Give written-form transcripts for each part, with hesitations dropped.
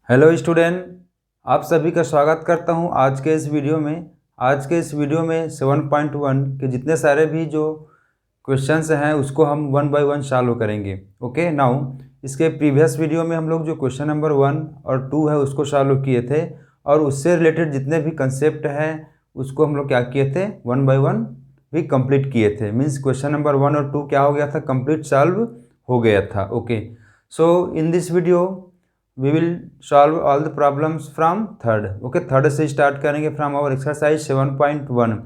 Hello student, आप सभी का स्वागत करता हूं आज के इस वीडियो में। आज के इस वीडियो में 7.1 के जितने सारे भी जो क्वेश्चंस हैं उसको हम वन बाय वन सॉल्व करेंगे। ओके नाउ, इसके प्रीवियस वीडियो में हम लोग जो क्वेश्चन नंबर 1 और 2 है उसको सॉल्व किए थे और उससे रिलेटेड जितने भी कंसेप्ट हैं उसको हम लोग क्या किए थे, वन बाय वन भी कंप्लीट किए थे। मीन्स क्वेश्चन नंबर 1 और 2 क्या हो गया था, कंप्लीट सॉल्व हो गया था। Okay, so in this video we will solve all the problems from third. Okay, third से स्टार्ट करेंगे फ्रॉम आवर एक्सरसाइज 7.1।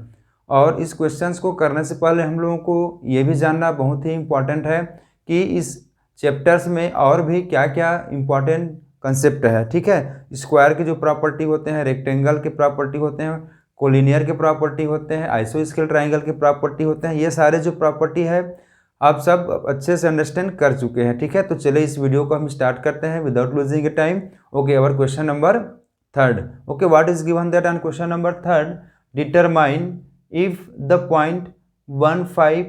और इस क्वेश्चंस को करने से पहले हम लोगों को ये भी जानना बहुत ही इम्पॉर्टेंट है कि इस चैप्टर्स में और भी क्या क्या इम्पॉर्टेंट कंसेप्ट है। ठीक है, स्क्वायर के जो प्रॉपर्टी होते हैं, रेक्टेंगल के प्रॉपर्टी होते हैं, कोलिनियर के प्रॉपर्टी होते हैं, आइसोस्केल ट्राइंगल के प्रॉपर्टी होते हैं, ये सारे जो प्रॉपर्टी है आप सब अच्छे से अंडरस्टैंड कर चुके हैं। ठीक है, तो चलिए इस वीडियो को हम स्टार्ट करते हैं without losing a time. Okay, our question number third. Okay, what is given that on question number third, determine if the point 1, 5,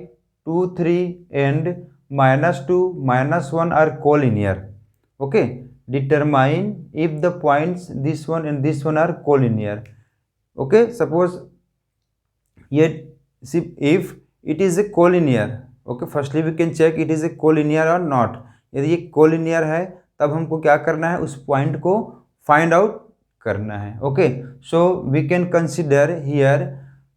2, 3 and -2, -1 are collinear. Okay, determine if the points this one and this one are collinear. Okay, suppose ये if it is a collinear. Okay, firstly we can check it is a collinear और not. यदि ये collinear है तब हमको क्या करना है, उस पॉइंट को फाइंड आउट करना है। Okay, so we can consider here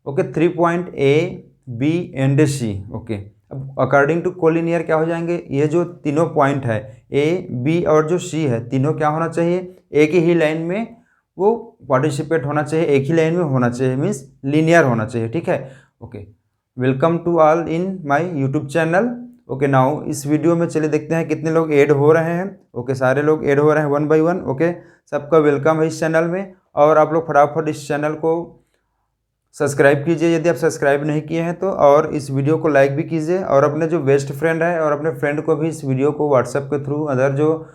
okay 3 point A, B and C. Okay, अब अकॉर्डिंग टू कोलिनियर क्या हो जाएंगे, ये जो तीनों पॉइंट है ए, बी और जो सी है, तीनों क्या होना चाहिए, एक ही लाइन में वो पार्टिसिपेट होना चाहिए, एक ही लाइन में होना चाहिए, मीन्स लीनियर होना चाहिए। ठीक है, okay, welcome to all in my YouTube channel. Okay, now इस वीडियो में चलिए देखते हैं कितने लोग ऐड हो रहे हैं। ओके, सारे लोग ऐड हो रहे हैं वन बाय वन। ओके, सबका वेलकम है इस चैनल में। और आप लोग फटाफट इस चैनल को सब्सक्राइब कीजिए यदि आप सब्सक्राइब नहीं किए हैं तो, और इस वीडियो को लाइक भी कीजिए, और अपने जो बेस्ट फ्रेंड है और अपने फ्रेंड को भी इस वीडियो को व्हाट्सएप के थ्रू, अदर जो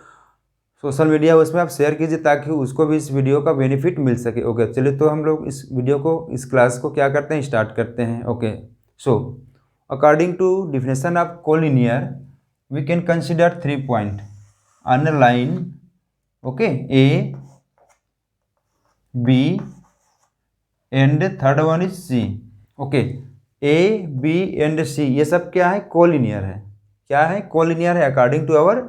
सोशल मीडिया है उसमें आप शेयर कीजिए ताकि उसको भी इस वीडियो का बेनिफिट मिल सके। ओके, चलिए तो हम लोग इस वीडियो को, इस क्लास को क्या करते हैं, स्टार्ट करते हैं। Okay, so according to definition of collinear we can consider 3 point on a line. Okay, A, B and third one is C. Okay, A, B and C ये सब क्या है, कोलिनियर है। क्या है, कोलिनियर है according to our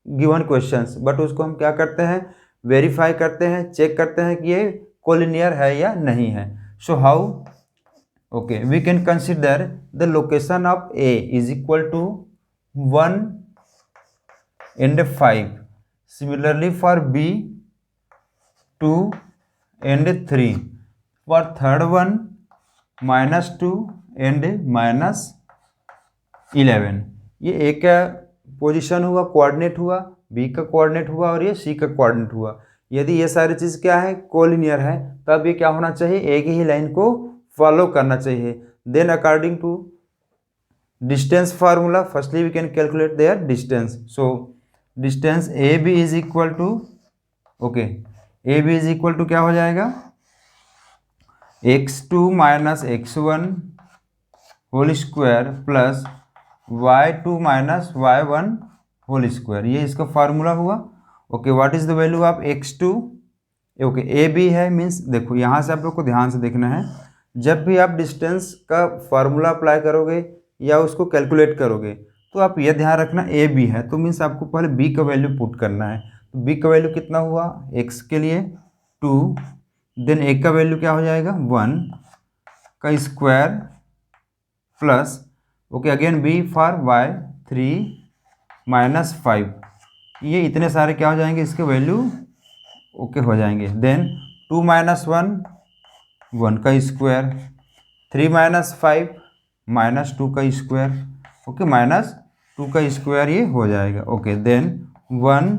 given questions. But उसको हम क्या करते हैं, वेरीफाई करते हैं, चेक करते हैं कि ये कोलिनियर है या नहीं है। So how, okay, we can consider the location of A is equal to 1 and 5। Similarly for B 2 and 3, for third one -2 and -11। ये ए का पोजीशन हुआ, कोऑर्डिनेट हुआ, बी का कोऑर्डिनेट हुआ और ये सी का कोऑर्डिनेट हुआ। यदि ये सारी चीज़ क्या है, कोलिनियर है, तब ये क्या होना चाहिए, एक ही लाइन को फॉलो करना चाहिए। Then according to distance formula, firstly we can calculate their distance. So distance A B is equal to, okay, A B is equal to क्या हो जाएगा, x2 minus x1 whole square plus y2 minus y1 whole square, ये इसका formula हुआ। Okay, what is the value of x2। Okay, A B है, means देखो यहाँ से आप लोग को ध्यान से देखना है, जब भी आप डिस्टेंस का फार्मूला अप्लाई करोगे या उसको कैलकुलेट करोगे तो आप ये ध्यान रखना ए बी है तो मीन्स आपको पहले बी का वैल्यू पुट करना है। तो बी का वैल्यू कितना हुआ, x के लिए 2, देन ए का वैल्यू क्या हो जाएगा 1 का square plus, okay, again B for y 3 minus 5। ये इतने सारे क्या हो जाएंगे, इसके वैल्यू ओके हो जाएंगे। देन 2 माइनस 1 1 का स्क्वायर, 3 माइनस 5 -2 का स्क्वायर, ओके, -2 का स्क्वायर ये हो जाएगा। ओके, देन 1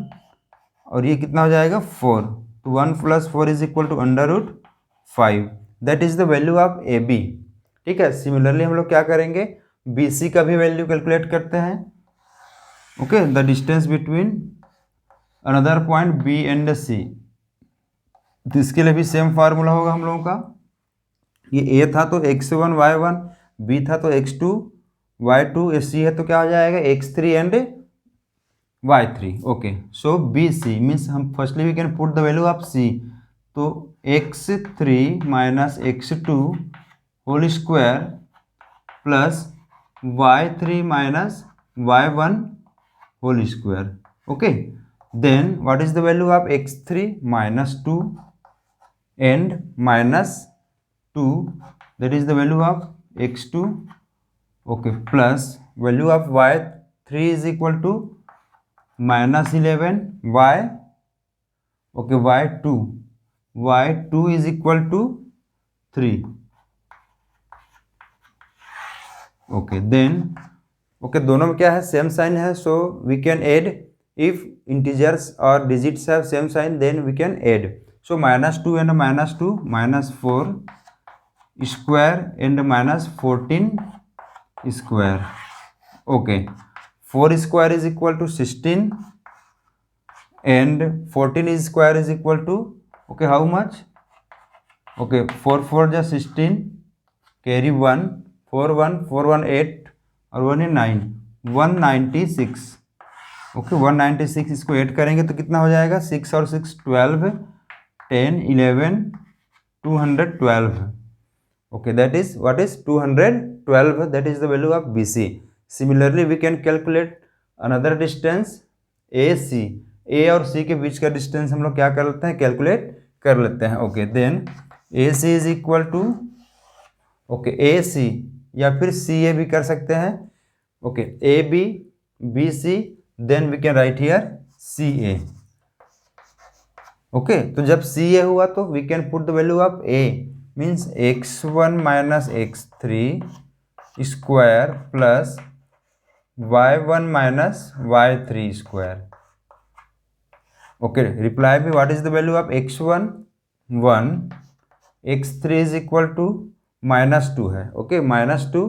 और ये कितना हो जाएगा 4, तो 1 + 4 is equal to √5। That is the value of A B. ठीक है, सिमिलरली हम लोग क्या करेंगे, बी सी का भी वैल्यू कैलकुलेट करते हैं। Okay, the distance between another point B and C, तो इसके लिए भी सेम फार्मूला होगा हम लोगों का। ये ए था तो x1 y1, बी था तो x2 y2, सी है तो क्या हो जाएगा x3 and y3. Okay, so BC means हम firstly we can put the value of C. तो x3 minus x2 whole square plus y3 minus y1 whole square. Okay, then what is the value of x3 minus 2 and minus 2, that is the value of x2. Okay, plus value of y3 is equal to minus 11 y. Okay, y2 is equal to 3. Okay, then okay, दोनों में क्या है, same sign है, so we can add. If integers और digits have same sign then we can add. So -2 and -2 -4 square and -14 square. Okay, 4 square is equal to 16 and 14 square is equal to, okay, how much? Okay, 4 4 जा 16, carry 1, 4 1 4 1 8 और 1 9, 196. Okay, 196 इसको add करेंगे तो कितना हो जाएगा, 6 और 6 12, 10 11 212. Okay, that is what is 212, that is the value of BC. Similarly we can calculate another distance AC. A और C के बीच का डिस्टेंस हम लोग क्या कर लेते हैं, कैलकुलेट कर लेते हैं. Okay, then AC is equal to, okay, AC या फिर CA भी कर सकते हैं. Okay, AB BC, then we can write here CA. Okay, तो जब CA हुआ तो we can put the value of A means x1 minus x3 square plus y1 minus y3 square. Okay, रिप्लाई भी what is the value of x1 1, x3 is equal to -2 है. Okay, -2,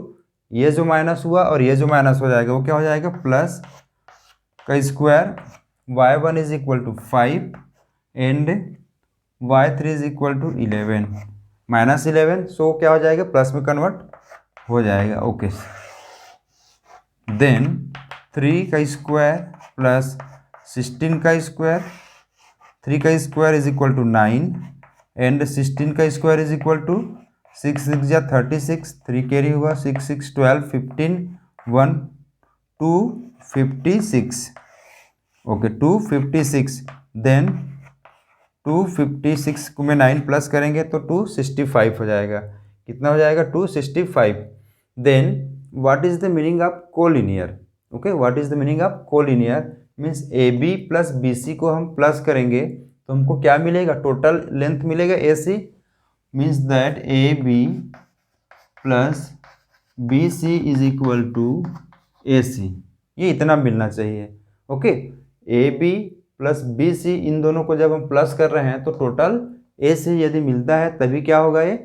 ये जो minus हुआ और ये जो माइनस हो जाएगा वो क्या हो जाएगा, प्लस का square. y1 is equal to 5 and y3 is equal to 11 -11, so क्या हो जाएगा, प्लस में कन्वर्ट हो जाएगा. ओके, देन 3 का स्क्वायर प्लस 16 का स्क्वायर, 3 का square is equal to 9 and 16 का स्क्वायर इज इक्वल टू 6 6 जा 36, 3 कैरी हुआ, 6 6 12 15 1 256. ओके, 256, देन 256 को में 9 प्लस करेंगे तो 265 हो जाएगा. कितना हो जाएगा, 265. Then what is the meaning of collinear. Okay, what is the meaning of collinear means AB plus BC को हम प्लस करेंगे तो हमको क्या मिलेगा, टोटल लेंथ मिलेगा AC. Means that AB plus BC is equal to AC. ये इतना मिलना चाहिए. ओके, AB प्लस BC इन दोनों को जब हम प्लस कर रहे हैं तो टोटल AC यदि मिलता है तभी क्या होगा, ये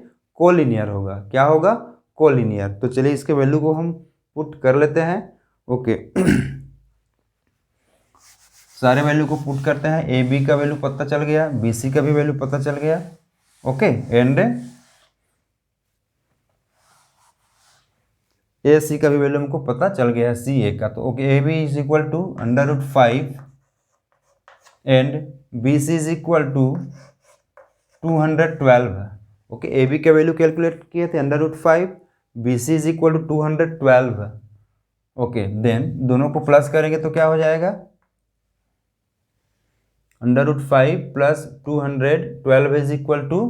कोलिनियर होगा. क्या होगा, कोलिनियर. तो चलिए इसके वैल्यू को हम पुट कर लेते हैं. ओके, सारे वैल्यू को पुट करते हैं. AB का वैल्यू पता चल गया, BC का भी वैल्यू पता चल गया. ओके, एंड AC का भी वैल्यू हमको पता चल गया है, CA का. तो okay, AB is equal to √5 and BC is equal to 212 है. ओके, AB का वैल्यू कैलकुलेट किए थे √5, BC इज इक्वल टू 212 है. ओके, देन दोनों को प्लस करेंगे तो क्या हो जाएगा, √5 plus 212 is equal to,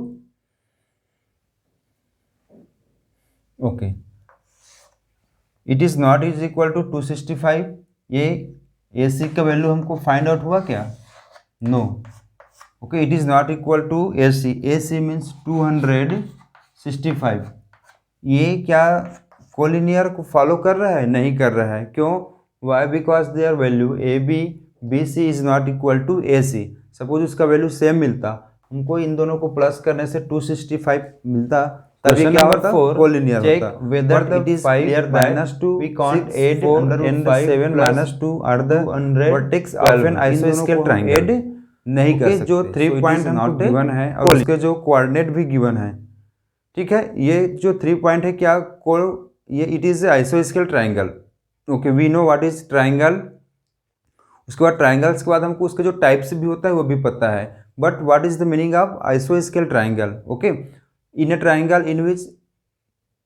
okay, it is not is equal to 265. ये AC का वैल्यू हमको फाइंड आउट हुआ क्या, no. Okay, it is not equal to AC. AC means 265. ये क्या कोलिनियर को फॉलो कर रहा है, नहीं कर रहा है. क्यों, why, because their value AB BC is not equal to AC. Suppose उसका वैल्यू सेम मिलता, हमको इन दोनों को प्लस करने से 265 मिलता, तभी क्या होता, कोलिनियर होता. Whether it is clear -2 we can't add and 7 -2 are the vertex of an आइसोस्केल ट्रायंगल. नहीं कर सकते. जो 3 पॉइंट नॉट गिवन है और उसके जो कोऑर्डिनेट भी गिवन है. ठीक है, ये जो 3 पॉइंट है क्या को, ये इट इज आइसोस्केल triangle. Okay, we know what is triangle. उसके बाद ट्राइंगल्स के बाद हमको उसके जो टाइप्स भी होता है वो भी पता है। But what is the meaning of आइसोस्केल triangle? Okay, in a triangle in which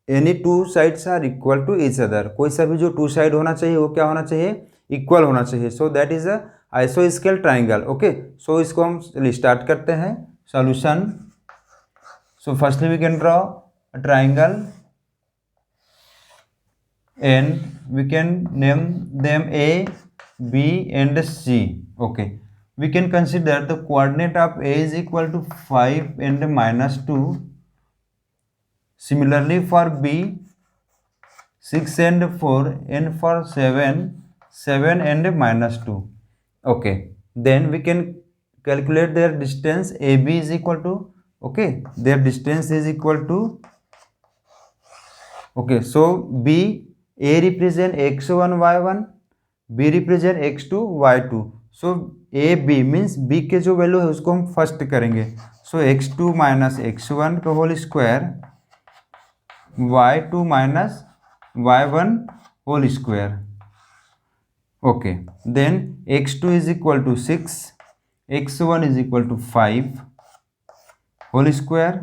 any two sides are equal to each other, कोई सा भी जो टू साइड होना चाहिए वो क्या होना चाहिए? इक्वल होना चाहिए। सो दैट इज अ आइसोस्केल ट्राइंगल। ओके, सो इसको हम स्टार्ट करते हैं solution. So firstly we can draw a triangle and we can name them A, B and C. Okay, we can consider the coordinate of A is equal to 5 and -2. Similarly for B 6 and 4, and for 7 and -2. Okay, then we can calculate their distance. AB is equal to, okay, their distance is equal to, okay, so B, A represent x1 y1, B represent x2 y2. So A B means B के जो value है उसको हम first करेंगे। So x2 minus x1 का whole square, y2 minus y1 whole square. Okay, then x2 is equal to 6, x1 is equal to 5 whole square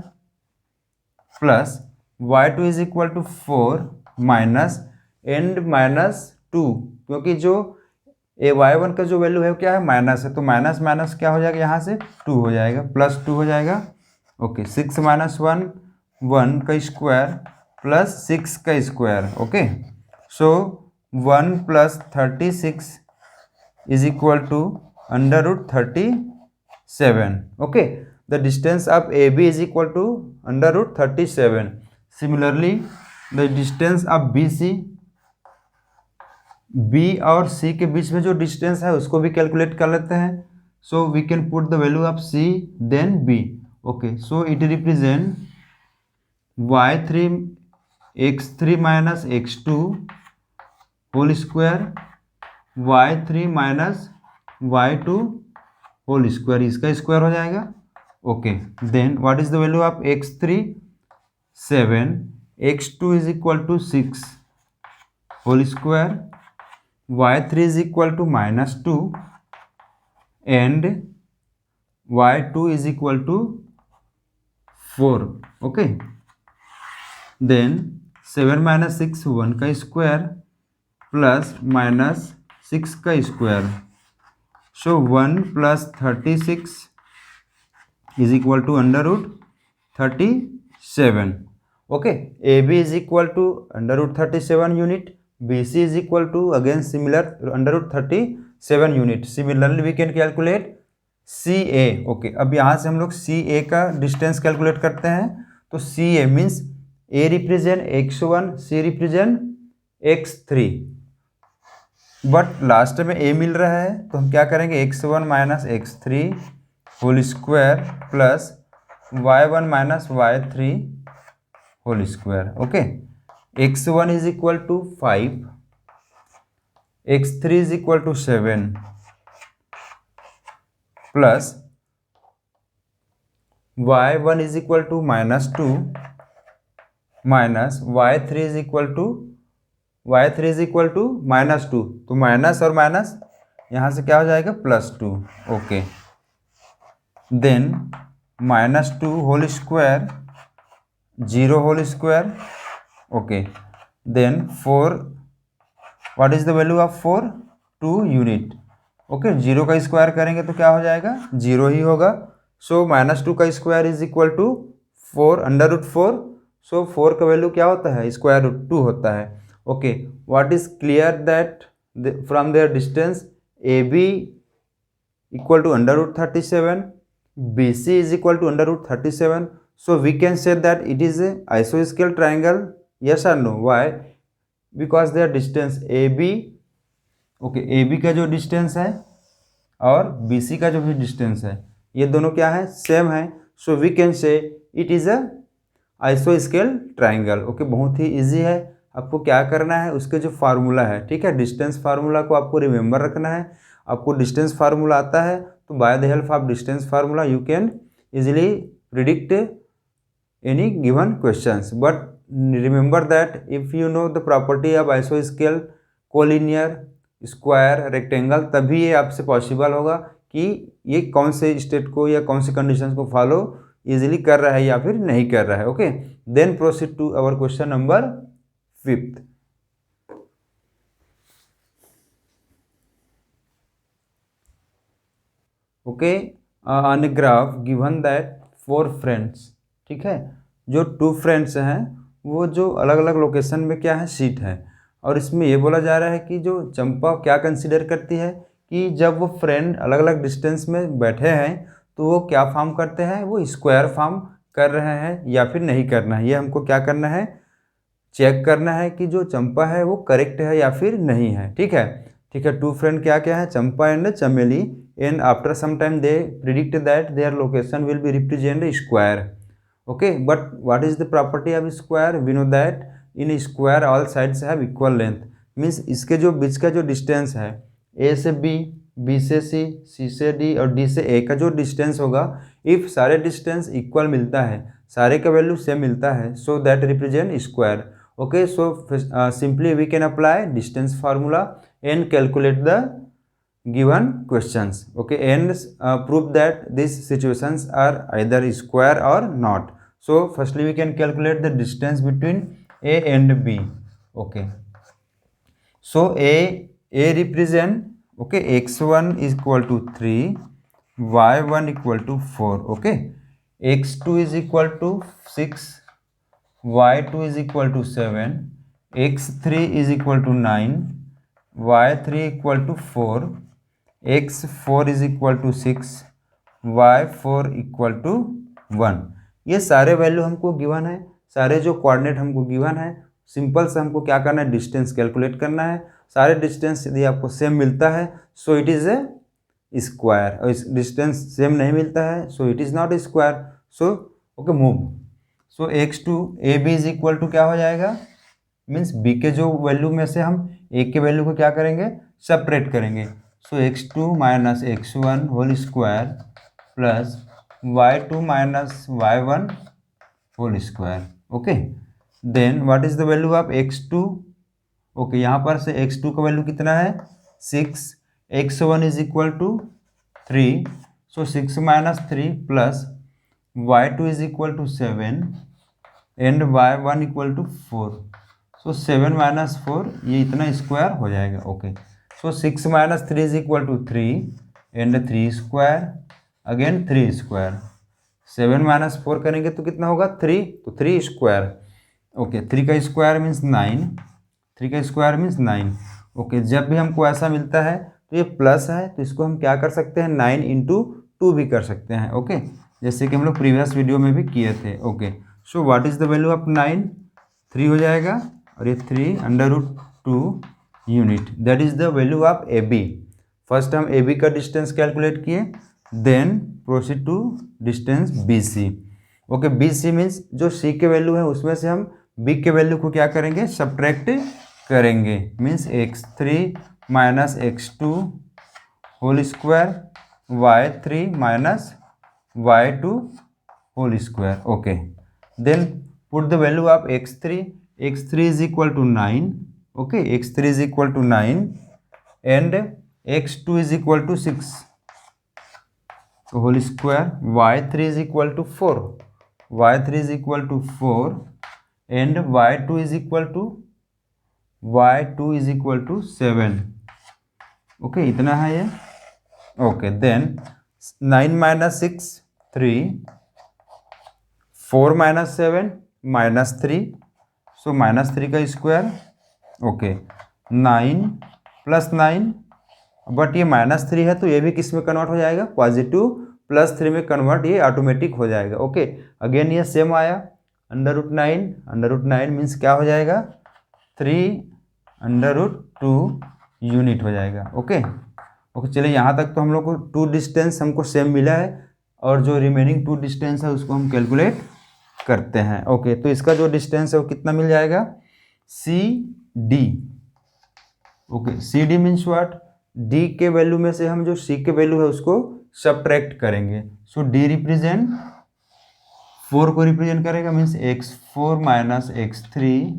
plus y2 is equal to 4 minus and -2, क्योंकि जो ए y1 का जो value है क्या है? Minus है, तो माइनस माइनस क्या हो जाएगा यहाँ से? 2 हो जाएगा, +2 हो जाएगा। ओके, 6 माइनस 1 1 का स्क्वायर प्लस 6 का square. Okay, so 1 + 36 is equal to √37। Okay, the distance of A B is equal to √37। Similarly the distance of B C, B और सी के बीच में जो डिस्टेंस है उसको भी कैलकुलेट कर लेते हैं। So we can put the value of C then B. Okay, so it represent y3 x3 minus x2 whole square, y3 minus y2 whole square, इसका स्क्वायर हो जाएगा। Okay, then what is the value of x3? 7, x2 is equal to 6 whole square, y3 is equal to -2 and y2 is equal to 4. Okay, then 7 minus 6 1 का square plus -6 का square, so 1 + 36 is equal to √37. Okay, AB is equal to √37 unit, BC is equal to again similar √37 unit. Similarly we can calculate CA. Okay, अब यहाँ से हम लोग CA का distance calculate करते हैं। तो CA means A represent x1, C represent x3, but last में A मिल रहा है तो हम क्या करेंगे? x1 minus x3 whole square plus y1 minus y3 whole square. Okay, x1 is equal to 5, x3 is equal to 7 plus y1 is equal to -2 minus y3 is equal to -2, तो minus और minus यहाँ से क्या हो जाएगा? +2। Okay, then -2 whole square, 0 whole square. Okay, then 4, what is the value of 4? 2 unit. Okay, 0 का square करेंगे तो क्या हो जाएगा? 0 ही होगा। सो -2 का square is equal to 4 √4। So 4 का वैल्यू क्या होता है? √2 होता है। Okay, what is clear that from there distance A B equal to √37, B C is equal to √37। So we can say that it is a आइसोस्केल triangle. Yes or no? Why? Because their distance AB, okay, AB का जो distance है और BC का जो भी distance है ये दोनों क्या है? सेम है। So we can say it is a आइसोस्केल ट्राइंगल। ओके, बहुत ही इजी है। आपको क्या करना है? उसके जो फार्मूला है, ठीक है, डिस्टेंस फार्मूला को आपको रिमेंबर रखना है। आपको डिस्टेंस फार्मूला आता है तो by the help of distance formula you can easily predict any given questions. But remember that if you know the property of isoscale, collinear, square, rectangle, तभी ये आपसे पॉसिबल होगा कि ये कौन से स्टेट को या कौन से कंडीशंस को फॉलो इजीली कर रहा है या फिर नहीं कर रहा है। Okay, then proceed to our question number 5th। Okay, on a graph given that 4 friends, ठीक है, जो 2 फ्रेंड्स हैं वो जो अलग अलग लोकेशन में क्या है, सीट है, और इसमें ये बोला जा रहा है कि जो चंपा क्या कंसीडर करती है कि जब वो फ्रेंड अलग अलग डिस्टेंस में बैठे हैं तो वो क्या फॉर्म करते हैं, वो स्क्वायर फॉर्म कर रहे हैं या फिर नहीं करना है। ये हमको क्या करना है, चेक करना है कि जो चंपा है वो करेक्ट है या फिर नहीं है। ठीक है, ठीक है। 2 फ्रेंड क्या क्या है, Champa and Chameli, and after some time they predict that their location will be represent square. Okay, but what is the property of square, we know that in square all sides have equal length. Means इसके जो बीच का जो distance है, ए से B, B से सी, सी से D और D से ए का जो डिस्टेंस होगा, इफ सारे डिस्टेंस इक्वल मिलता है, सारे का वैल्यू सेम मिलता है, so that represent square. Okay, so simply we can apply distance formula and calculate the given questions. Okay, and prove that these situations are either square or not. So firstly we can calculate the distance between A and B. Okay, so A represent, okay, x1 is equal to 3, y1 equal to 4. Okay, x2 is equal to 6, y2 is equal to 7, x3 is equal to 9, y3 equal to 4, x4 is equal to 6, y4 equal to 1। ये सारे value हमको given है, सारे जो coordinate हमको given है। Simple से हमको क्या करना है, डिस्टेंस कैलकुलेट करना है। सारे डिस्टेंस यदि आपको सेम मिलता है so it is a square, और इस डिस्टेंस सेम नहीं मिलता है so it is not a square. So okay, move. So x2 A B is equal to क्या हो जाएगा, मीन्स b के जो वैल्यू में से हम a के वैल्यू को क्या करेंगे, सेपरेट करेंगे। So x2 minus x1 whole square plus y2 minus y1 whole square. Okay, then what is the value of x2। ओके, यहाँ पर से x2 का वैल्यू कितना है, 6, x1 is equal to 3, so 6 minus 3 plus y2 is equal to 7 and y1 equal to 4। So 7 minus 4 ये इतना square हो जाएगा। Okay, so 6 minus 3 is equal to 3 and 3 square, again 3 square. 7 minus 4 करेंगे तो कितना होगा, 3, तो 3 स्क्वायर। ओके, 3 का स्क्वायर मीन्स 9, 3 का स्क्वायर मीन्स 9। ओके, जब भी हमको ऐसा मिलता है तो ये प्लस है तो इसको हम क्या कर सकते हैं, 9 इंटू 2 भी कर सकते हैं। ओके, जैसे कि हम लोग प्रीवियस वीडियो में भी किए थे। Okay, so what is the value of 9, 3 हो जाएगा, और ये 3 under root 2 unit, that is the value of A B. First हम ए बी का डिस्टेंस कैलकुलेट किए, then proceed to distance B C. Okay, B C means जो C के value है उसमें से हम बी के वैल्यू को क्या करेंगे, सब्ट्रैक्ट करेंगे। Means x3 minus x2 whole square, y3 minus y2 whole square। okay, then put the value of x3, x3 is equal to 9। okay, x3 is equal to 9 and x2 is equal to 6 whole square, y3 is equal to 4, y3 is equal to 4 and y2 is equal to 7। okay, इतना है ये। okay, then 9 minus 6 3, 4 minus 7 minus 3, so minus 3 का square. Okay, 9 plus 9, but ये minus 3 है तो ये भी किस में कन्वर्ट हो जाएगा, पॉजिटिव प्लस 3 में कन्वर्ट ये ऑटोमेटिक हो जाएगा। ओके, अगेन ये सेम आया, under root 9, under root 9 means क्या हो जाएगा, 3 अंडर रूट 2 यूनिट हो जाएगा। ओके, ओके, चलिए यहाँ तक तो हम लोग को 2 डिस्टेंस हमको सेम मिला है, और जो रिमेनिंग 2 डिस्टेंस है उसको हम कैलकुलेट करते हैं। ओके, तो इसका जो डिस्टेंस है वो कितना मिल जाएगा, C D. Okay, C D means what, D के वैल्यू में से हम जो सी के वैल्यू है उसको सब्ट्रैक्ट करेंगे। सो डी रिप्रेजेंट 4 को रिप्रेजेंट करेगा, means x4 minus x3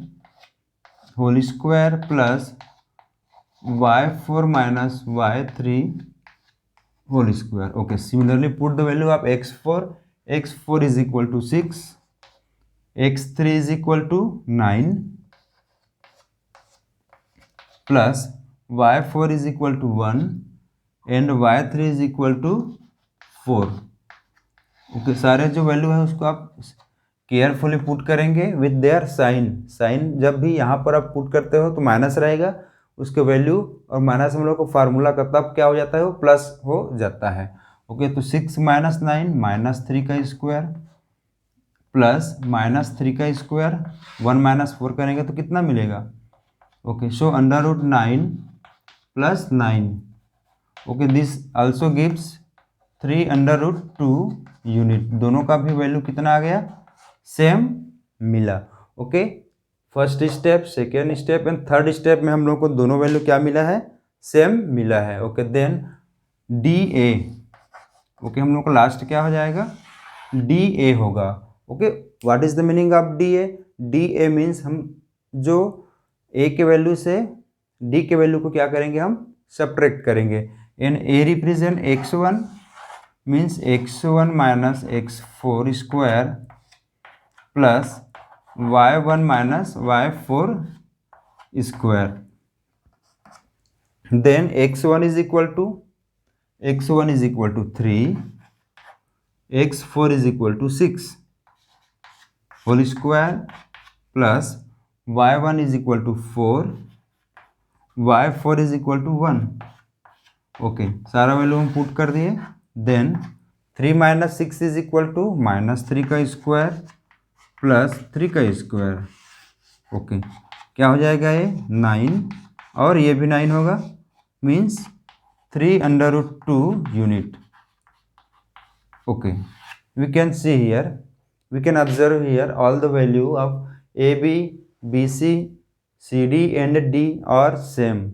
whole square plus y4 minus y3 whole square. Okay, similarly put the value of x4 is equal to 6, x3 is equal to 9 plus y4 is equal to 1 and y3 is equal to 4। Okay, सारे जो value है उसको आप carefully put करेंगे with their sign जब भी यहाँ पर आप पुट करते हो तो माइनस रहेगा उसके वैल्यू, और माइनस हम लोग को फार्मूला का तब क्या हो जाता है, वो प्लस हो जाता है। ओके, तो 6 माइनस 9 माइनस 3 का स्क्वायर प्लस माइनस 3 का स्क्वायर, 1 माइनस 4 करेंगे तो कितना मिलेगा। Okay, so under root 9 plus 9। Okay, this also gives 3 under root 2 unit. दोनों का भी वैल्यू कितना आ गया, सेम मिला। Okay, first step, second step and third step में हम लोग को दोनों वैल्यू क्या मिला है, सेम मिला है। Okay, then D A. Okay, हम लोग को लास्ट क्या हो जाएगा, डी ए होगा। Okay, what is the meaning of D A. D A means हम जो ए के वैल्यू से डी के वैल्यू को क्या करेंगे, हम सब्ट्रैक्ट करेंगे। And A represent x1 means x1 minus x4 square plus y1 minus y4 square. Then x1 is equal to 3, x4 is equal to 6 whole square plus y1 is equal to 4, y4 is equal to 1। Okay, सारा value हम put कर दिए। Then 3 minus 6 is equal to minus 3 का square plus 3 का square. Okay, क्या हो जाएगा ये 9 और ये भी 9 होगा, means 3 under root 2 unit. Okay, we can see here, we can observe here all the value of A B B C C D and D और सेम।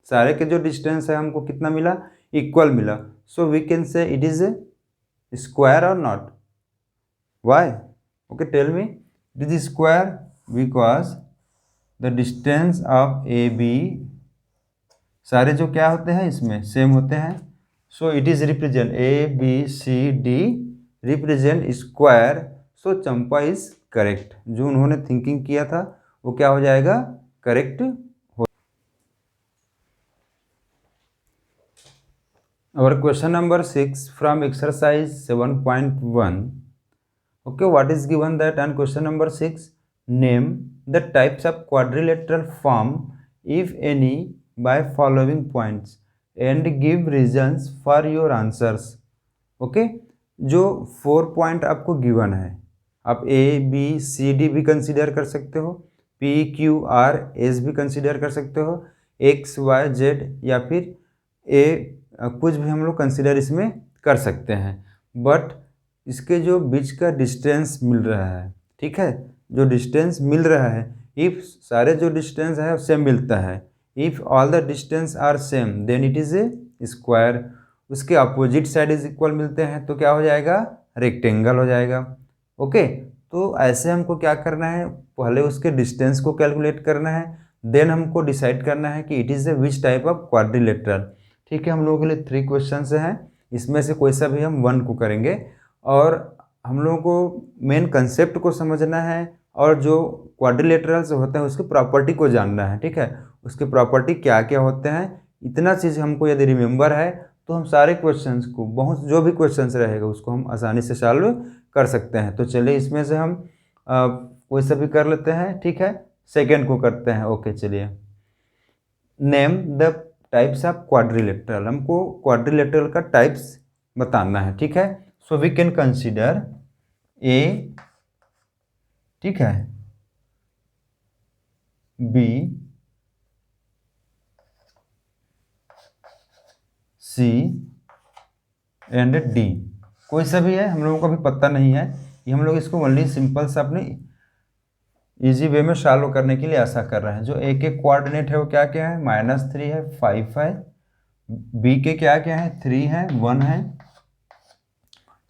सारे के जो डिस्टेंस है हमको कितना मिला, इक्वल मिला। So we can say it is a square और not, why. Okay, tell me, it is square because the distance of AB, सारे जो क्या होते हैं इसमें सेम होते हैं। So it is represent A B C D represent square, so Champa is correct। जो उन्होंने थिंकिंग किया था वो क्या हो जाएगा, करेक्ट हो। Our question number 6 from exercise 7.1। Okay, what is given that and question number 6, name the types of quadrilateral form if any by following points and give reasons for your answers। okay, जो 4 point आपको given है, आप A B C D भी consider कर सकते हो, P Q R S भी consider कर सकते हो, एक्स वाई जेड या फिर ए, कुछ भी हम लोग कंसीडर इसमें कर सकते हैं। बट इसके जो बीच का डिस्टेंस मिल रहा है, ठीक है, जो डिस्टेंस मिल रहा है, इफ़ सारे जो डिस्टेंस है सेम मिलता है, if all the distance are same then it is a square. उसके अपोजिट साइड इज इक्वल मिलते हैं तो क्या हो जाएगा, रेक्टेंगल हो जाएगा। ओके, तो ऐसे हमको क्या करना है, पहले उसके डिस्टेंस को कैलकुलेट करना है, देन हमको डिसाइड करना है कि it is A which type of quadrilateral. ठीक है, हम लोगों के लिए 3 क्वेश्चन हैं, इसमें से कोई सा भी हम 1 को करेंगे। और हम लोगों को मेन कंसेप्ट को समझना है और जो क्वाड्रिलेटरल्स होते हैं उसकी प्रॉपर्टी को जानना है। ठीक है, उसके प्रॉपर्टी क्या क्या होते हैं, इतना चीज़ हमको यदि रिमेंबर है तो हम सारे क्वेश्चंस को, बहुत जो भी क्वेश्चंस रहेगा उसको हम आसानी से सॉल्व कर सकते हैं। तो चलिए इसमें से हम कोई सा भी कर लेते हैं। ठीक है, सेकेंड को करते हैं। ओके, चलिए, name the types of quadrilateral. हमको क्वाड्रिलेटरल का टाइप्स बताना है। ठीक है, so we can consider A, ठीक है, बी सी एंड डी, कोई सा भी है, हम लोगों को अभी पता नहीं है, ये हम लोग इसको ओनली सिंपल सा अपने इजी वे में सॉल्व करने के लिए ऐसा कर रहे हैं। जो ए के कोऑर्डिनेट है वो क्या क्या है, -3 है, 5 है, बी के क्या क्या है, 3 है, 1 है,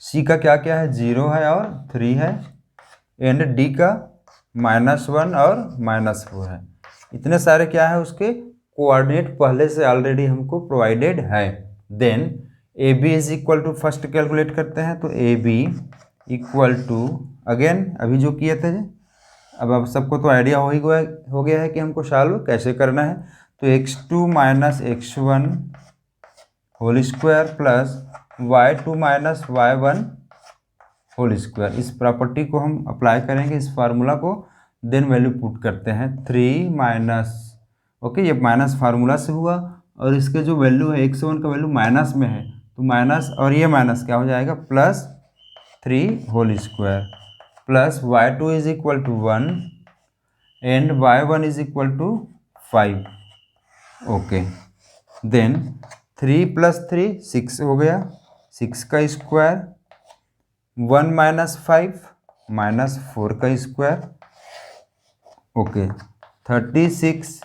सी का क्या क्या है, 0 है और 3 है, एंड डी का -1 और -4 है। इतने सारे क्या है उसके कोऑर्डिनेट पहले से ऑलरेडी हमको प्रोवाइडेड है। Then A B is equal to, first calculate करते हैं, तो A B equal to, again अभी जो किए थे, अब सबको तो आइडिया हो गया है कि हमको सॉल्व कैसे करना है। तो x2 minus x1 whole square plus y2 minus y1 whole square, इस प्रॉपर्टी को हम अप्लाई करेंगे, इस फार्मूला को। देन वैल्यू पुट करते हैं 3 माइनस, ओके, ये माइनस फार्मूला से हुआ, और इसके जो वैल्यू है x1 का वैल्यू माइनस में है, तो माइनस और ये माइनस क्या हो जाएगा, plus 3 whole square plus y2 is equal to 1 and y1 is equal to 5, okay. Then 3 plus 3 6 हो गया, 6 का स्क्वायर, 1 माइनस 5 माइनस 4 का स्क्वायर, ओके। 36,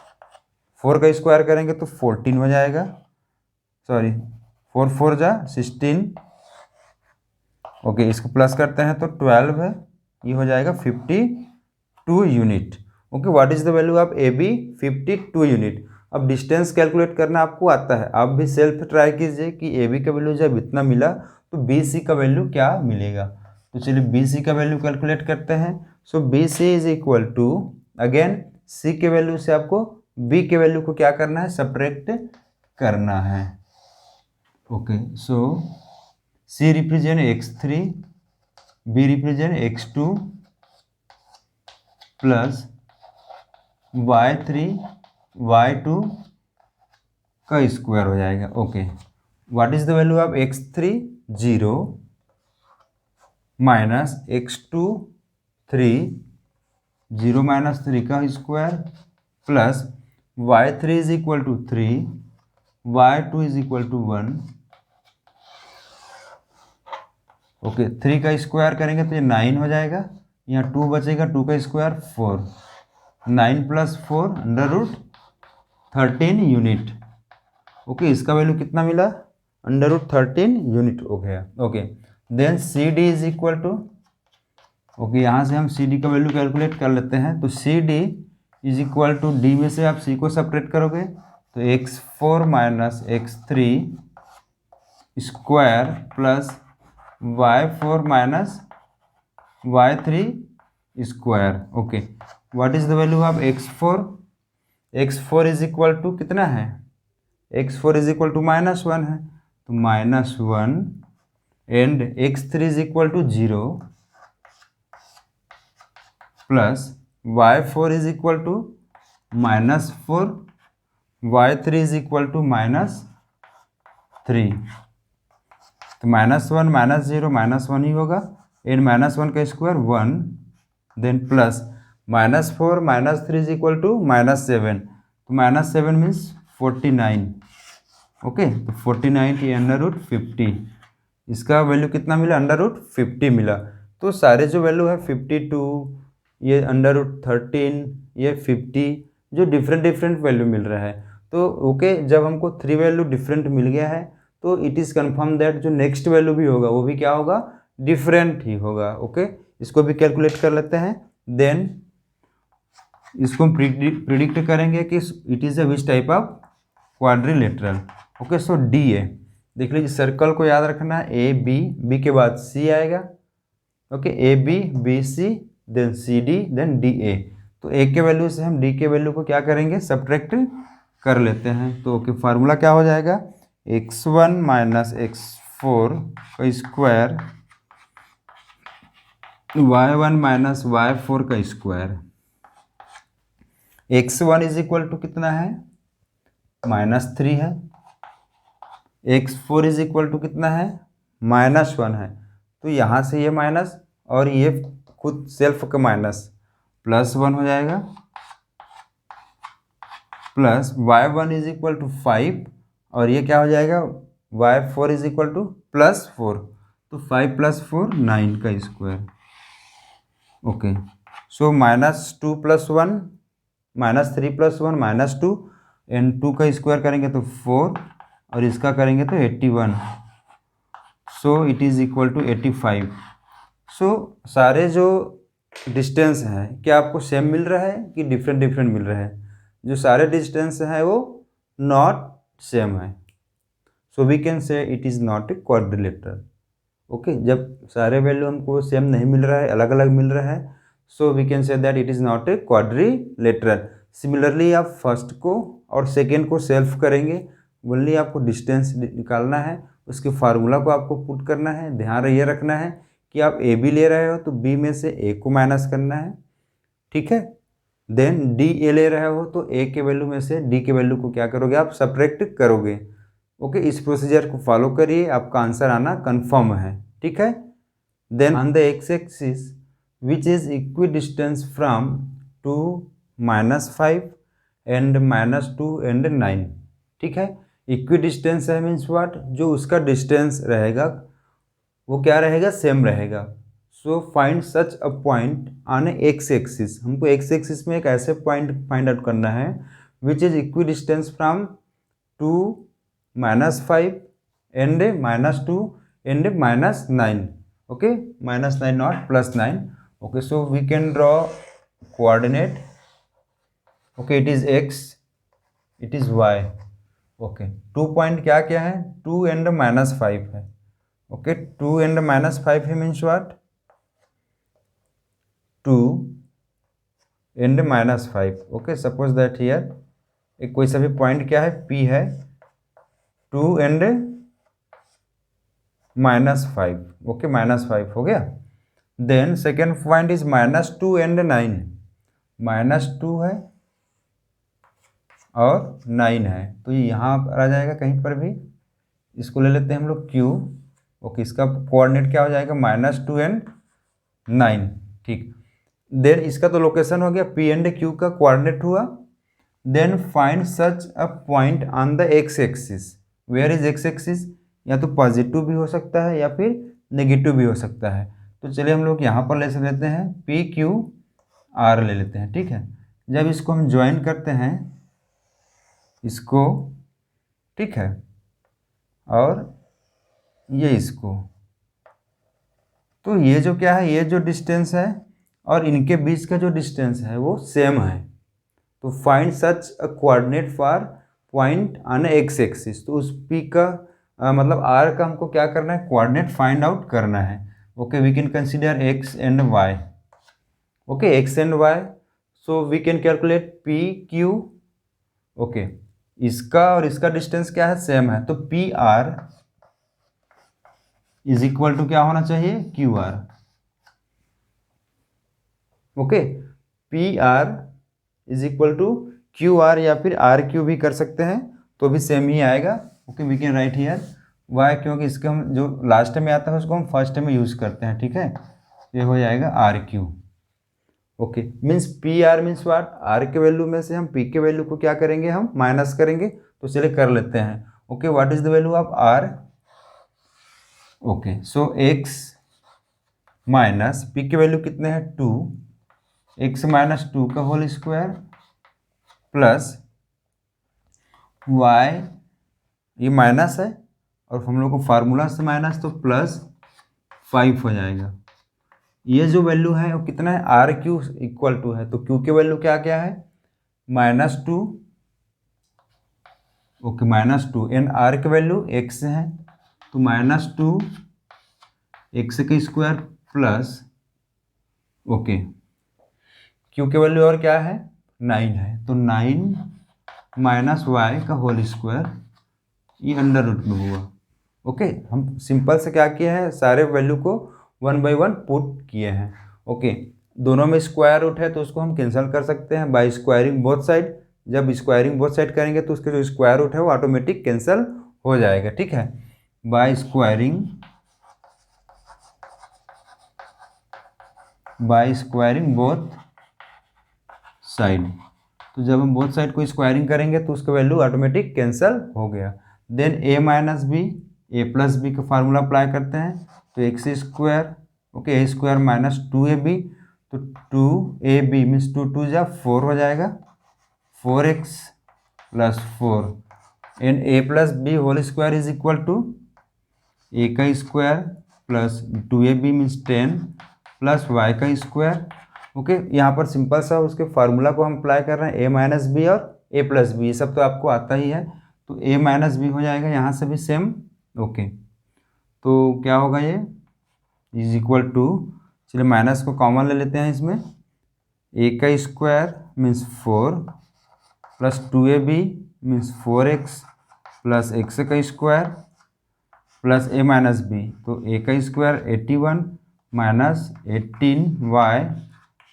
4 का स्क्वायर करेंगे तो 14 हो जाएगा, सॉरी 4 4 जा 16, ओके। इसको प्लस करते हैं तो 12 है, ये हो जाएगा 52 unit, okay. What is the value of A B, 52 unit. अब डिस्टेंस कैलकुलेट करना आपको आता है, आप भी सेल्फ ट्राई कीजिए कि ए बी का वैल्यू जब इतना मिला तो बी सी का वैल्यू क्या मिलेगा। तो चलिए बी सी का वैल्यू कैलकुलेट करते हैं। So B C is equal to, again C के वैल्यू से आपको बी के वैल्यू को क्या करना है, सब्ट्रैक्ट करना है, okay. So C represent x3, B represent x2 plus y3 y2 का स्क्वायर हो जाएगा, okay. What is the value of x3, 0 minus x2 3, 0 minus 3 का square plus y3 is equal to 3, y2 is equal to 1, okay. 3 का square करेंगे तो ये 9 हो जाएगा, यहाँ 2 बचेगा, 2 का square 4, 9 plus 4 under root 13 unit, okay. इसका वैल्यू कितना मिला, अंडर रूट 13 यूनिट हो गया, okay. Then C D is equal to, okay, यहाँ से हम सी डी का वैल्यू कैलकुलेट कर लेते हैं। तो C D is equal to, D में से आप सी को सेपरेट करोगे तो x4 minus x3 square plus y4 minus y3 square, okay. What is the value of x4, x4 is equal to कितना है, x4 इज इक्वल टू -1 है, तो -1 and x3 is equal to 0 plus y4 is equal to -4, y3 is equal to -3, तो -1 -0 -1 ही होगा, and -1 का square 1, then plus -4 -3 is equal to -7, तो -7 means 49, okay. तो 49 ये अंडर रूट 50, इसका वैल्यू कितना मिला, अंडर रूट 50 मिला। तो सारे जो वैल्यू है 52, ये अंडर रूट 13, ये 50, जो डिफरेंट वैल्यू मिल रहा है, तो ओके। जब हमको 3 वैल्यू डिफरेंट मिल गया है तो इट इज़ कन्फर्म दैट जो नेक्स्ट वैल्यू भी होगा वो भी क्या होगा, डिफरेंट ही होगा, ओके। इसको भी कैलकुलेट कर लेते हैं। देन इसको हम प्रिडिक्ट करेंगे कि it is a which type of quadrilateral, okay. So D A, देख लीजिए सर्कल को याद रखना है, ए बी, बी के बाद सी आएगा, okay, A B B C, then C D, then D A. तो ए के वैल्यू से हम डी के वैल्यू को क्या करेंगे, सब्ट्रैक्ट कर लेते हैं। तो ओके, फार्मूला क्या हो जाएगा, x1 माइनस x4 का स्क्वायर, y1 माइनस y4 का square, x1 is equal to कितना है, -3 है, x4 इज इक्वल टू कितना है, -1 है, तो यहाँ से ये माइनस और ये खुद सेल्फ का माइनस, +1 हो जाएगा, plus y1 is equal to 5, और ये क्या हो जाएगा, y4 इज इक्वल टू +4, तो 5 + 4 9 का स्क्वायर, ओके। सो -2 + 1, -3 + 1 -2, एंड 2 का स्क्वायर करेंगे तो 4, और इसका करेंगे तो 81, so it is equal to 85। So सारे जो डिस्टेंस हैं क्या आपको सेम मिल रहा है कि डिफरेंट मिल रहा है, जो सारे डिस्टेंस हैं वो नॉट सेम है, so we can say it is not a quadrilateral. Okay, जब सारे वैल्यू हमको सेम नहीं मिल रहा है, अलग अलग मिल रहा है, so we can say that it is not a quadrilateral. Similarly आप फर्स्ट को और सेकेंड को सेल्फ करेंगे, ओनली आपको डिस्टेंस निकालना है, उसके फार्मूला को आपको पुट करना है। ध्यान ये रखना है कि आप ए बी ले रहे हो तो बी में से ए को माइनस करना है, ठीक है। देन डी ए ले रहे हो तो ए के वैल्यू में से डी के वैल्यू को क्या करोगे, आप सब्ट्रैक्ट करोगे। ओके, इस प्रोसीजर को फॉलो करिए, आपका आंसर आना कन्फर्म है, ठीक है। Then on the X axis which is equidistance from 2 -5 and -2 and 9, ठीक है। इक्वी डिस्टेंस है मीन्स व्हाट, जो उसका डिस्टेंस रहेगा वो क्या रहेगा, सेम रहेगा। So find such a point on X axis, हमको एक्स एक्सिस में एक ऐसे पॉइंट फाइंड आउट करना है which is equidistance from 2 -5 and -2 and -9, okay, -9 not +9। Okay, so we can draw coordinate. Okay, it is x, it is y। Okay, 2 point क्या क्या है, 2 and -5 है। ओके, 2 एंड -5 है means what, 2 and -5। Okay, suppose that here एक कोई सा भी point क्या है, P है, 2 एंड -5। ओके, -5 हो गया। Then second point is -2 and 9, -2 है और 9 है, तो ये यहाँ पर आ जाएगा कहीं पर भी, इसको ले लेते हैं हम लोग Q। ओके, इसका कोऑर्डिनेट क्या हो जाएगा, -2 एंड 9, ठीक। देन इसका तो लोकेशन हो गया, P एंड Q का कोऑर्डिनेट हुआ। Then find such a point on the X axis, where is X axis, या तो पॉजिटिव भी हो सकता है या फिर नेगेटिव भी हो सकता है। तो चलिए हम लोग यहाँ पर ले लेते हैं PQR ले लेते हैं, ठीक है। जब इसको हम ज्वाइन करते हैं इसको, ठीक है, और ये इसको, तो ये जो क्या है, ये जो डिस्टेंस है और इनके बीच का जो डिस्टेंस है वो सेम है। तो find such a coordinate for point on X axis, तो उस P का मतलब R का हमको क्या करना है, कोऑर्डिनेट फाइंड आउट करना है। Okay, we can consider x and y। Okay, x and y, so we can calculate PQ। Okay, इसका और इसका डिस्टेंस क्या है, सेम है, तो PR इज इक्वल टू क्या होना चाहिए, QR। Okay, PR is equal to QR या फिर RQ भी कर सकते हैं, तो भी सेम ही आएगा। Okay, we can write here y, क्योंकि इसके हम जो लास्ट में आता है उसको हम फर्स्ट में यूज़ करते हैं, ठीक है। ये हो जाएगा RQ। Okay, means PR means what, R के वैल्यू में से हम P के वैल्यू को क्या करेंगे, हम माइनस करेंगे। तो चलिए कर लेते हैं। Okay, what is the value of R। Okay, so x minus P के वैल्यू कितने हैं, 2, x -2 का होल स्क्वायर प्लस y, ये माइनस है और हम लोग को फार्मूला से माइनस, तो +5 हो जाएगा। ये जो वैल्यू है वो कितना है, RQ इक्वल टू है, तो Q के वैल्यू क्या क्या है, -2। ओके, -2 एंड R के वैल्यू x है, तो -2 x का स्क्वायर प्लस, ओके, Q के वैल्यू और क्या है, 9 है, तो 9 माइनस y का होल स्क्वायर, ये अंडर रूट में हुआ। ओके, हम सिंपल से क्या किए हैं, सारे वैल्यू को 1 बाई 1 पुट किए हैं। ओके, दोनों में स्क्वायर रूट है तो उसको हम कैंसिल कर सकते हैं बाय स्क्वायरिंग बोथ साइड। जब स्क्वायरिंग बोथ साइड करेंगे तो उसके जो स्क्वायर रूट है वो ऑटोमेटिक कैंसिल हो जाएगा, ठीक है, बाय स्क्वायरिंग बोथ साइड। तो जब हम बोथ साइड को स्क्वायरिंग करेंगे तो उसका वैल्यू ऑटोमेटिक कैंसिल हो गया। Then a minus B, a plus B का फार्मूला अप्लाई करते हैं, तो X square, okay, a square minus 2ab, तो 2ab मीन्स 2 2 जा 4 हो जाएगा, 4x plus 4 and a plus B whole square is equal to a का square plus 2ab means 10 plus y का स्क्वायर। ओके, यहाँ पर सिंपल सा उसके फार्मूला को हम अप्लाई कर रहे हैं, a माइनस बी और ए प्लस बी, ये सब तो आपको आता ही है। तो ए माइनस बी हो जाएगा, यहाँ से भी सेम। ओके, तो क्या होगा ये इज इक्वल टू, चलिए माइनस को कॉमन ले लेते हैं इसमें, ए का square means 4 plus 2ab means 4x plus x का square plus a minus B, तो a का square 81 minus 18y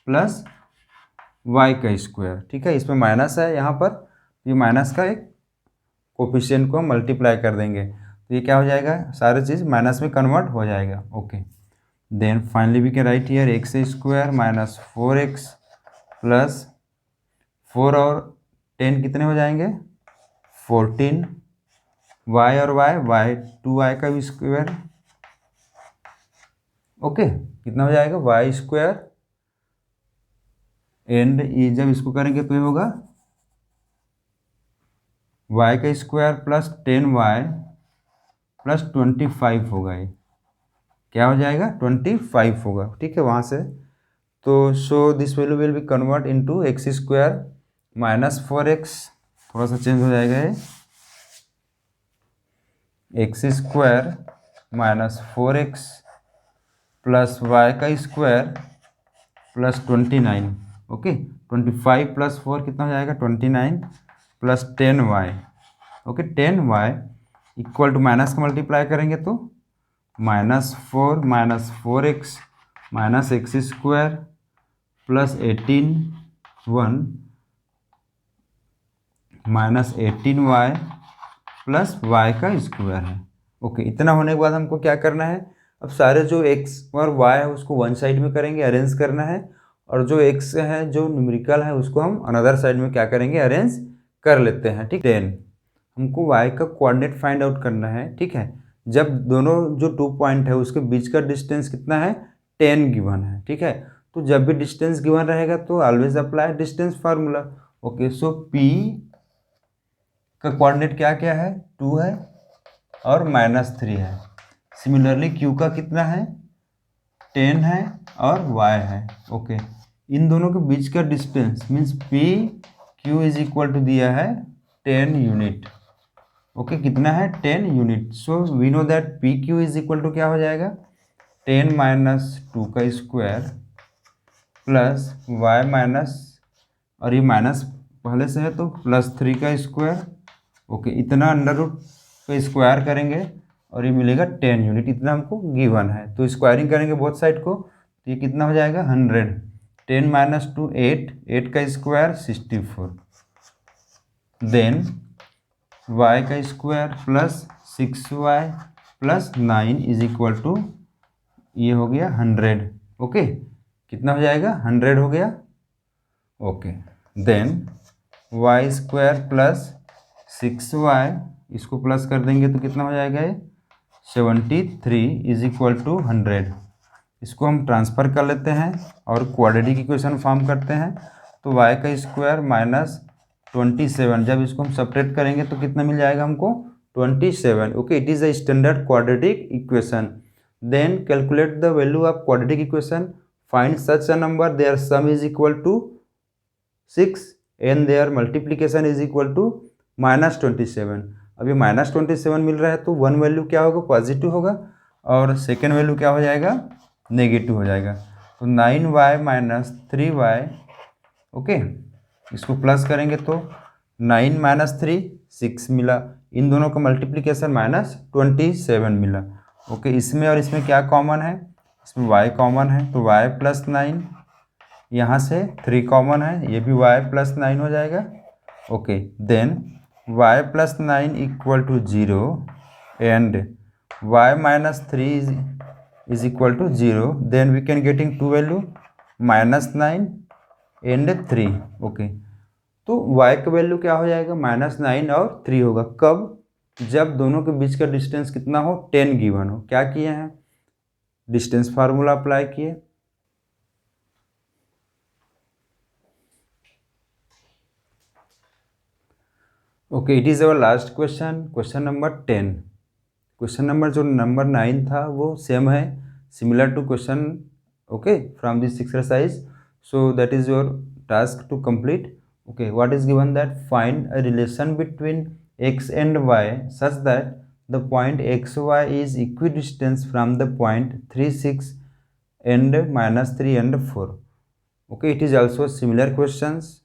plus y का स्क्वायर। ठीक है, इसमें माइनस है यहाँ पर, ये माइनस का एक कोफिशिएंट को मल्टीप्लाई कर देंगे तो ये क्या हो जाएगा, सारी चीज़ माइनस में कन्वर्ट हो जाएगा। Okay, then finally we can write here X square minus 4x plus 4 और 10 कितने हो जाएंगे 14, y और y 2y का भी स्क्वायर। ओके, कितना हो जाएगा y स्क्वायर, एंड ये जब इसको करेंगे तो ये होगा y का स्क्वायर प्लस 10y प्लस 25 होगा, ये क्या हो जाएगा 25 होगा। ठीक है, वहाँ से तो so this value will be convert into X square minus 4x, थोड़ा सा चेंज हो जाएगा ये, X square minus 4x plus Y का स्क्वायर प्लस 29। ओके, 25 प्लस 4 कितना हो जाएगा 29 plus 10y। Okay, 10y equal to minus का मल्टीप्लाई करेंगे तो -4 minus 4x minus X square plus 1 minus 18y plus y का स्क्वायर है। ओके, इतना होने के बाद हमको क्या करना है, अब सारे जो x और y है उसको वन साइड में करेंगे, अरेंज करना है, और जो x है जो न्यूमेरिकल है उसको हम अनदर साइड में क्या करेंगे, अरेंज कर लेते हैं। ठीक, 10 हमको y का कोऑर्डिनेट फाइंड आउट करना है। ठीक है, जब दोनों जो 2 पॉइंट है उसके बीच का डिस्टेंस कितना है 10 गिवन है। ठीक है, तो जब भी डिस्टेंस गिवन रहेगा तो always apply distance formula. Okay, so p का कोऑर्डिनेट क्या क्या है 2 है और -3 है। सिमिलरली q का कितना है 10 है और y है। ओके, इन दोनों के बीच का distance means P Q is equal to दिया है 10 यूनिट। ओके, कितना है 10 unit. So we know that P Q is equal to क्या हो जाएगा 10 माइनस 2 का स्क्वायर प्लस y माइनस, और ये माइनस पहले से है तो प्लस 3 का स्क्वायर। ओके, इतना अंडर रूट पे स्क्वायर करेंगे और ये मिलेगा 10 यूनिट, इतना हमको गिवन है। तो स्क्वायरिंग करेंगे बोथ साइड को तो ये कितना हो जाएगा 100। 10 माइनस 2 8 का स्क्वायर 64, देन y का square plus 6y plus 9 is equal to ये हो गया 100। ओके, कितना हो जाएगा 100 हो गया। Okay, then y square plus 6y, इसको प्लस कर देंगे तो कितना हो जाएगा ये 73 इज इक्वल टू 100। इसको हम ट्रांसफ़र कर लेते हैं और क्वाड्रेटिक इक्वेशन फॉर्म करते हैं। तो y का स्क्वायर माइनस 27, जब इसको हम सब्ट्रैक्ट करेंगे तो कितना मिल जाएगा हमको 27। Okay, it is a standard quadratic equation. Then calculate the value of quadratic equation, find such a number their sum is equal to 6 and their multiplication is equal to -27। अभी -27 मिल रहा है तो वन वैल्यू क्या होगा positive होगा और second value क्या हो जाएगा नेगेटिव हो जाएगा। तो 9y माइनस 3y, ओके, इसको प्लस करेंगे तो 9 माइनस 3 6 मिला, इन दोनों का मल्टीप्लिकेशन -27 मिला। ओके, इसमें और इसमें क्या कॉमन है, इसमें y कॉमन है तो y प्लस 9, यहाँ से 3 कॉमन है, ये भी y प्लस 9 हो जाएगा। Okay, then y plus 9 equal to 0 and y minus 3 is equal to 0, then we can getting two value -9 and 3। Okay, तो y का वैल्यू क्या हो जाएगा -9 और 3 होगा। कब, जब दोनों के बीच का डिस्टेंस कितना हो 10 गिवन हो। क्या किए हैं, डिस्टेंस फार्मूला अप्लाई किए। Okay, it is our last question, question number 10। Question number जो नंबर 9 था वो सेम है, similar to question, okay, from this exercise. So that is your task to complete. Okay, what is given that find a relation between x and y such that the point xy is equidistant from the point 3 6 and -3 and 4. Okay, it is also similar questions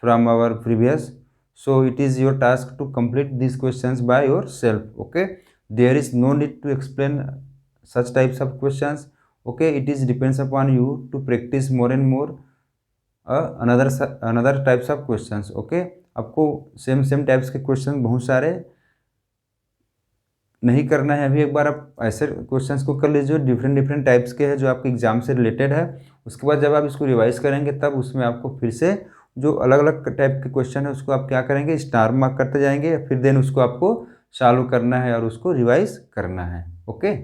from our previous, so it is your task to complete these questions by yourself. Okay, there is no need to explain such types of questions. Okay, it is depends upon you to practice more and more another types of questions. Okay, आपको same types के question बहुत सारे नहीं करना है अभी। एक बार आप ऐसे क्वेश्चंस को कर लीजिए डिफरेंट टाइप्स के हैं जो आपके एग्जाम से रिलेटेड है। उसके बाद जब आप इसको रिवाइज करेंगे तब उसमें आपको फिर से जो अलग अलग टाइप के क्वेश्चन है उसको आप क्या करेंगे, स्टार मार्क करते जाएंगे, फिर देन उसको आपको सॉल्व करना है और उसको रिवाइज करना है। ओके।